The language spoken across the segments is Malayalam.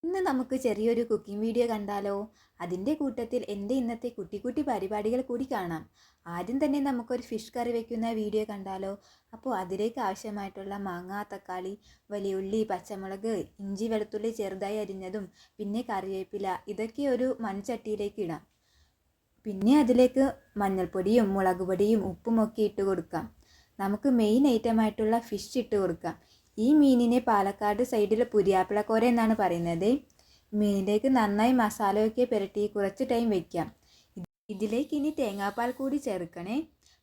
ഇന്ന് നമുക്ക് ചെറിയൊരു കുക്കിംഗ് വീഡിയോ കണ്ടാലോ? അതിൻ്റെ കൂട്ടത്തിൽ എൻ്റെ ഇന്നത്തെ കുട്ടി കുട്ടി പരിപാടികൾ കൂടി കാണാം. ആദ്യം തന്നെ നമുക്കൊരു ഫിഷ് കറി വെക്കുന്ന വീഡിയോ കണ്ടാലോ? അപ്പോൾ അതിലേക്ക് ആവശ്യമായിട്ടുള്ള മാങ്ങ, തക്കാളി, വലിയുള്ളി, പച്ചമുളക്, ഇഞ്ചി, വെളുത്തുള്ളി ചെറുതായി അരിഞ്ഞതും പിന്നെ കറിവേപ്പില ഇതൊക്കെ ഒരു മൺചട്ടിയിലേക്ക് ഇടാം. പിന്നെ അതിലേക്ക് മഞ്ഞൾപ്പൊടിയും മുളക് പൊടിയും ഉപ്പും ഒക്കെ ഇട്ട് കൊടുക്കാം. നമുക്ക് മെയിൻ ഐറ്റമായിട്ടുള്ള ഫിഷ് ഇട്ട് കൊടുക്കാം. ഈ മീനിനെ പാലക്കാട് സൈഡിൽ പുതിയാപ്പിളക്കോര എന്നാണ് പറയുന്നത്. മീനിലേക്ക് നന്നായി മസാലയൊക്കെ പുരട്ടി കുറച്ച് ടൈം വയ്ക്കാം. ഇതിലേക്ക് ഇനി തേങ്ങാപ്പാൽ കൂടി ചേർക്കണേ.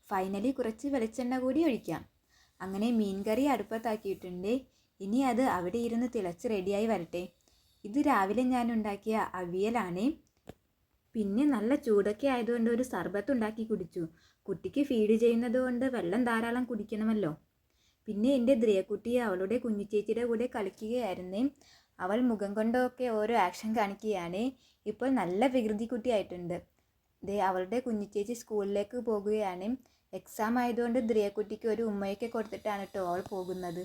ഫൈനലി കുറച്ച് വെളിച്ചെണ്ണ കൂടി ഒഴിക്കാം. അങ്ങനെ മീൻ കറി അടുപ്പത്താക്കിയിട്ടുണ്ട്. ഇനി അത് അവിടെ ഇരുന്ന് തിളച്ച് റെഡിയായി വരട്ടെ. ഇത് രാവിലെ ഞാൻ ഉണ്ടാക്കിയ അവിയലാണ്. പിന്നെ നല്ല ചൂടൊക്കെ ആയതുകൊണ്ട് ഒരു സർബത്ത് ഉണ്ടാക്കി കുടിച്ചു. കുട്ടിക്ക് ഫീഡ് ചെയ്യുന്നത് കൊണ്ട് വെള്ളം ധാരാളം കുടിക്കണമല്ലോ. പിന്നെ എൻ്റെ ദ്രിയക്കുട്ടി അവളുടെ കുഞ്ഞിച്ചേച്ചിയുടെ കൂടെ കളിക്കുകയായിരുന്നേ. അവൾ മുഖം കൊണ്ടൊക്കെ ഓരോ ആക്ഷൻ കാണിക്കുകയാണ്. ഇപ്പോൾ നല്ല വികൃതി കുട്ടിയായിട്ടുണ്ട്. അവളുടെ കുഞ്ഞിച്ചേച്ചി സ്കൂളിലേക്ക് പോകുകയാണ്. എക്സാം ആയതുകൊണ്ട് ദ്രിയക്കുട്ടിക്ക് ഒരു ഉമ്മയൊക്കെ കൊടുത്തിട്ടാണ് കേട്ടോ അവൾ പോകുന്നത്.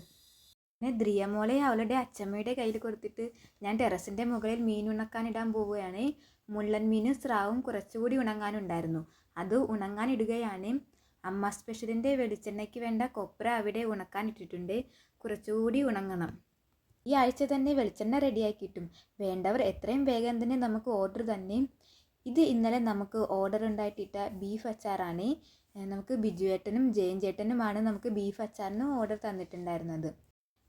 പിന്നെ ദ്രിയമോളെ അവളുടെ അച്ചമ്മയുടെ കയ്യിൽ കൊടുത്തിട്ട് ഞാൻ ടെറസിൻ്റെ മുകളിൽ മീൻ ഉണക്കാനിടാൻ പോവുകയാണ്. മുള്ളൻ മീനും സ്രാവും കുറച്ചുകൂടി ഉണങ്ങാനുണ്ടായിരുന്നു. അത് ഉണങ്ങാനിടുകയാണ്. അമ്മ സ്പെഷ്യലിൻ്റെ വെളിച്ചെണ്ണയ്ക്ക് വേണ്ട കൊപ്ര അവിടെ ഉണക്കാൻ ഇട്ടിട്ടുണ്ട്. കുറച്ചുകൂടി ഉണങ്ങണം. ഈ ആഴ്ച തന്നെ വെളിച്ചെണ്ണ റെഡിയാക്കി കിട്ടും. വേണ്ടവർ എത്രയും വേഗം തന്നെ നമുക്ക് ഓർഡർ തന്നെ. ഇത് ഇന്നലെ നമുക്ക് ഓർഡർ ഉണ്ടായിട്ടിട്ട ബീഫ് അച്ചാറാണ്. നമുക്ക് ബിജുവേട്ടനും ജയൻ ചേട്ടനുമാണ് നമുക്ക് ബീഫ് അച്ചാറിന് ഓർഡർ തന്നിട്ടുണ്ടായിരുന്നത്.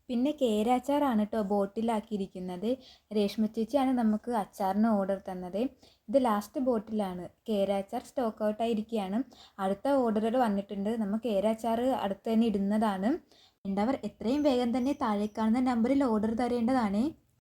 പിന്നെ കേര അച്ചാറാണ് കേട്ടോ ബോട്ടിലാക്കിയിരിക്കുന്നത്. രേഷ്മ ചേച്ചിയാണ് നമുക്ക് അച്ചാറിന് ഓർഡർ തന്നത്. ഇത് ലാസ്റ്റ് ബോട്ടിലാണ്. കേര അച്ചാർ സ്റ്റോക്ക് ഔട്ടായിരിക്കുകയാണ്. അടുത്ത ഓർഡറുകൾ വന്നിട്ടുണ്ട്. നമ്മൾ കേര അച്ചാർ അടുത്ത് തന്നെ ഇടുന്നതാണ്. വേണ്ടവർ എത്രയും വേഗം തന്നെ താഴെ കാണുന്ന നമ്പറിൽ ഓർഡർ തരേണ്ടതാണ്.